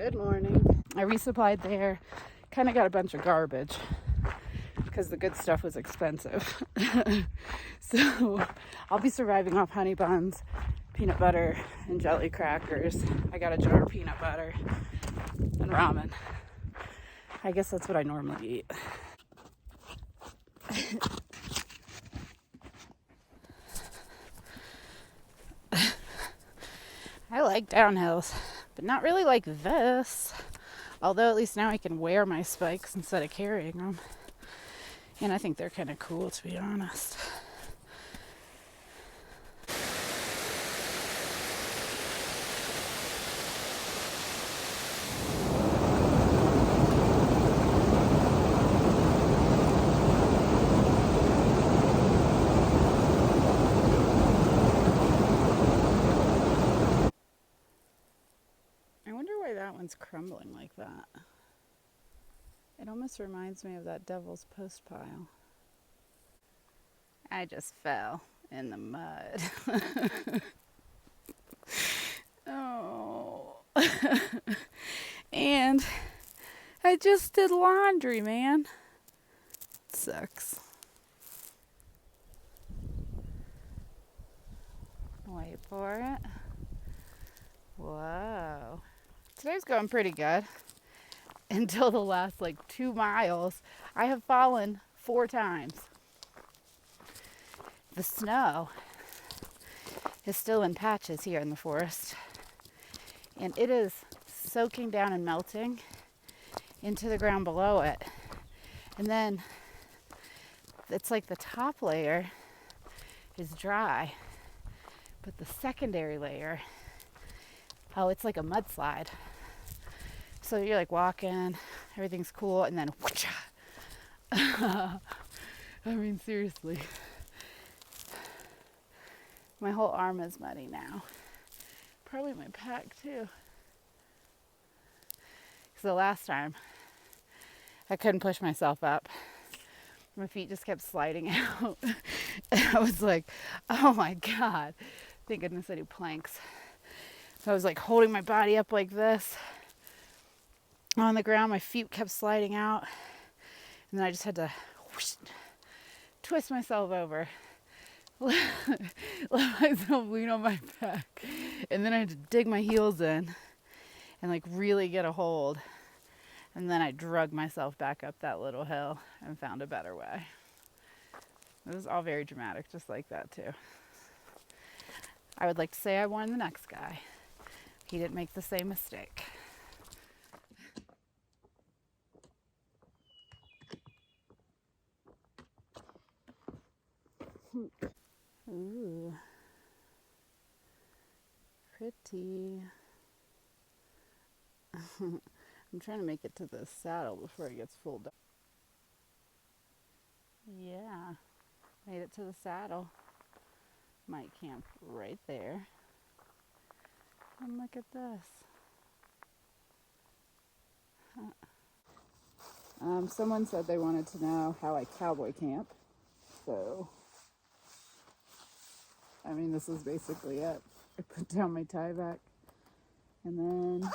Good morning. I resupplied there. Kind of got a bunch of garbage because the good stuff was expensive. So I'll be surviving off honey buns, peanut butter, and jelly crackers. I got a jar of peanut butter and ramen. I guess that's what I normally eat. I like downhills, but not really like this. Although at least now I can wear my spikes instead of carrying them. And I think they're kind of cool, to be honest. I wonder why that one's crumbling like that. It almost reminds me of that Devil's Post pile. I just fell in the mud. Oh. And I just did laundry, man. It sucks. Wait for it. Whoa. Today's going pretty good. Until the last 2 miles, I have fallen 4 times. The snow is still in patches here in the forest, and it is soaking down and melting into the ground below it. And then it's like the top layer is dry, but the secondary layer, it's like a mudslide. So you're walking, everything's cool, and then whoosh. I mean, seriously. My whole arm is muddy now. Probably my pack too. Because the last time, I couldn't push myself up. My feet just kept sliding out. And I was like, oh my God. Thank goodness I do planks. So I was holding my body up like this. On the ground, my feet kept sliding out, and then I just had to whoosh, twist myself over, let myself lean on my back, and then I had to dig my heels in and really get a hold, and then I drug myself back up that little hill and found a better way. It was all very dramatic, just like that too. I would like to say I warned the next guy. He didn't make the same mistake. Ooh, pretty. I'm trying to make it to the saddle before it gets full dark. Yeah, made it to the saddle. Might camp right there. And look at this. Someone said they wanted to know how I cowboy camp. So, I mean, this is basically it. I put down my tie back and then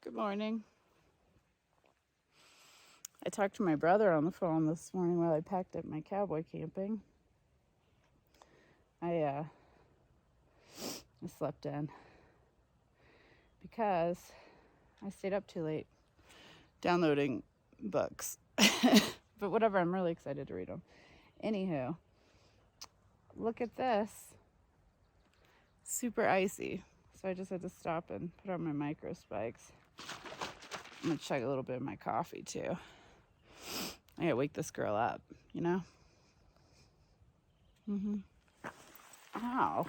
Good morning. I talked to my brother on the phone this morning while I packed up my cowboy camping. I slept in because I stayed up too late downloading books. But whatever, I'm really excited to read them. Anywho, look at this. Super icy. So I just had to stop and put on my micro spikes. I'm gonna chug a little bit of my coffee too. I gotta wake this girl up, you know? Ow.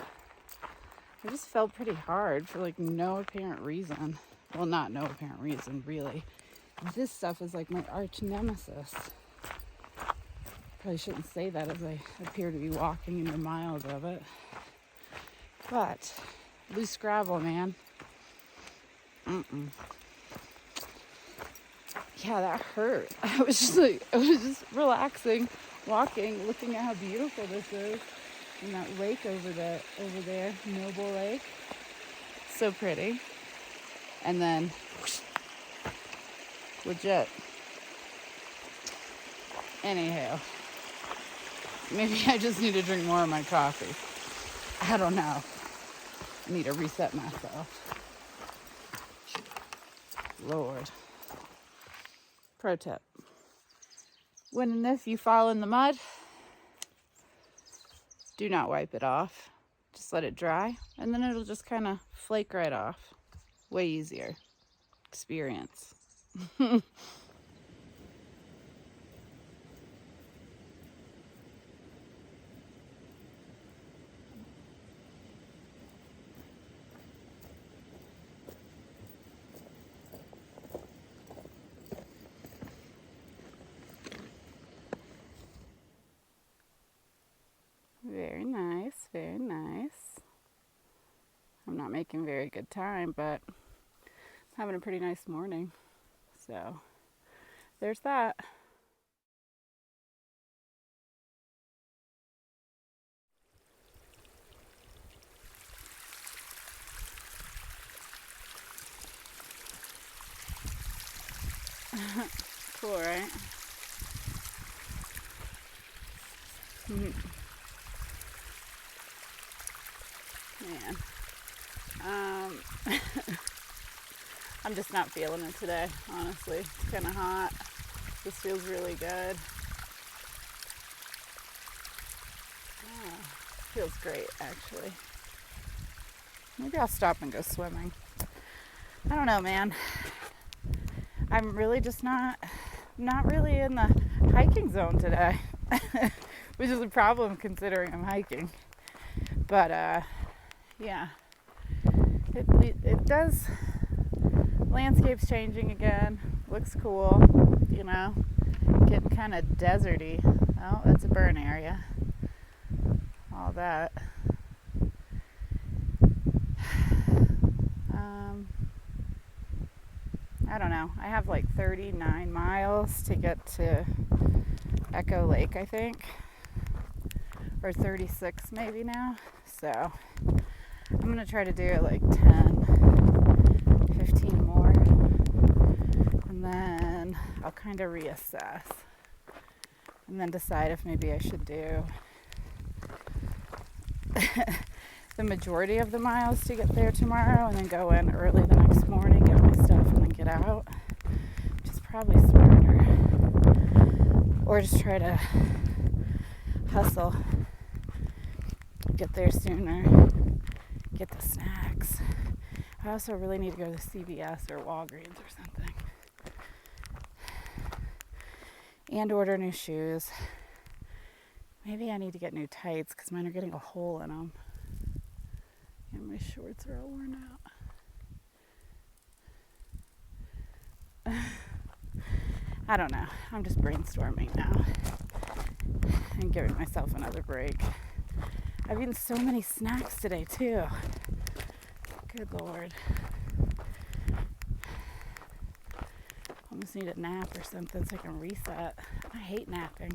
I just felt pretty hard for like no apparent reason. Well, not no apparent reason, really. This stuff is like my arch nemesis. Probably shouldn't say that as I appear to be walking into miles of it. But loose gravel, man. Yeah, that hurt. I was just relaxing, walking, looking at how beautiful this is. And that lake over there, Noble Lake. So pretty. And then, legit. Anyhow, maybe I just need to drink more of my coffee. I don't know. I need to reset myself. Lord. Pro tip. When and if you fall in the mud, do not wipe it off. Just let it dry, and then it'll just kind of flake right off. Way easier. Experience. Very nice, very nice. I'm not making very good time, but I'm having a pretty nice morning. So, there's that. Cool, right? Man. I'm just not feeling it today, honestly. It's kind of hot. This feels really good. Feels great, actually. Maybe I'll stop and go swimming. I don't know, man. I'm really just not really in the hiking zone today, which is a problem considering I'm hiking. But yeah, it does. Landscape's changing again. Looks cool, you know. Getting kind of deserty. Oh, that's a burn area. All that. I don't know. I have like 39 miles to get to Echo Lake, I think. Or 36 maybe now. So I'm going to try to do it like 10, 15 more. And then I'll kind of reassess. And then decide if maybe I should do the majority of the miles to get there tomorrow and then go in early the next morning, get my stuff, and then get out, which is probably smarter. Or just try to hustle, get there sooner, get the snacks. I also really need to go to CVS or Walgreens or something and order new shoes. Maybe I need to get new tights because mine are getting a hole in them. And my shorts are all worn out. I don't know. I'm just brainstorming now and giving myself another break. I've eaten so many snacks today too. Good Lord. Almost need a nap or something so I can reset. I hate napping.